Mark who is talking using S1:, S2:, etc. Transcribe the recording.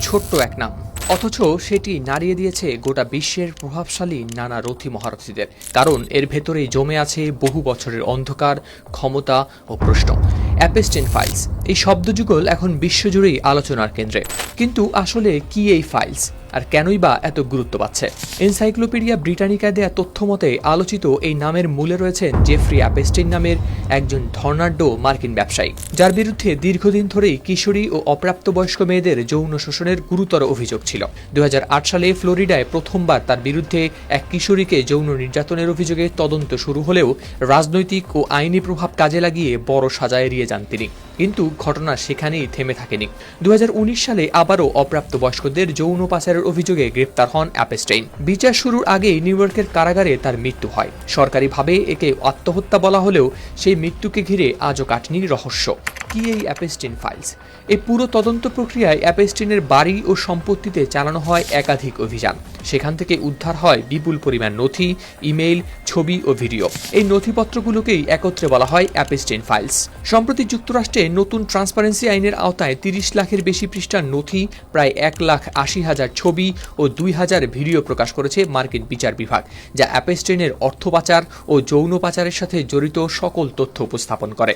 S1: ছোট্ট এক নাম, অথচ সেটি নাড়িয়ে দিয়েছে গোটা বিশ্বের প্রভাবশালী নানা রথী মহারথীদের। কারণ এর ভেতরে জমে আছে বহু বছরের অন্ধকার, ক্ষমতা ও প্রশ্ন। অ্যাপস্টাইন ফাইলস এই শব্দযুগল এখন বিশ্বজুড়েই আলোচনার কেন্দ্রে। কিন্তু আসলে কি এই ফাইলস, আর কেনই বা এত গুরুত্ব পাচ্ছে? এনসাইক্লোপিডিয়া ব্রিটানিকায় দেয়া তথ্য মতে আলোচিত এই নামের মূলে রয়েছেন জেফ্রি অ্যাপস্টাইন নামের একজন ধনাঢ্য মার্কিন ব্যবসায়ী, যার বিরুদ্ধে দীর্ঘদিন ধরেই কিশোরী ও অপ্রাপ্তবয়স্ক মেয়েদের যৌন শোষণের গুরুতর অভিযোগ ছিল। 2008 সালে ফ্লোরিডায় প্রথমবার তার বিরুদ্ধে এক কিশোরীকে যৌন নির্যাতনের অভিযোগে তদন্ত শুরু হলেও রাজনৈতিক ও আইনি প্রভাব কাজে লাগিয়ে বড় সাজা এড়িয়ে যান তিনি। কিন্তু ঘটনা সেখানেই থেমে থাকেনি। 2019 সালে আবারও অপ্রাপ্তবয়স্কদের যৌন পাচারের অভিযোগে গ্রেপ্তার হন অ্যাপস্টাইন। বিচার শুরুর আগেই নিউ ইয়র্কের কারাগারে তার মৃত্যু হয়। সরকারিভাবে একে আত্মহত্যা বলা হলেও সেই মৃত্যুকে ঘিরে আজও কাটেনি রহস্য। কি এই অ্যাপস্টাইন ফাইলস? এই পুরো তদন্ত প্রক্রিয়ায় অ্যাপস্টাইনের বাড়ি ও সম্পত্তিতে চালানো হয় একাধিক অভিযান। সেখান থেকে উদ্ধার হয় বিপুল পরিমাণ নথি, ইমেইল, ছবি ও ভিডিও। এই নথিপত্রগুলোকেই একত্রে বলা হয় অ্যাপস্টাইন ফাইলস। সম্প্রতি যুক্তরাষ্ট্রে নতুন ট্রান্সপারেন্সি আইনের আওতায় 30 লাখের বেশি পৃষ্ঠার নথি, প্রায় 1,80,000 ছবি ও 2,000 ভিডিও প্রকাশ করেছে মার্কিন বিচার বিভাগ, যা অ্যাপস্টাইনের অর্থ পাচার ও যৌন পাচারের সাথে জড়িত সকল তথ্য উপস্থাপন করে।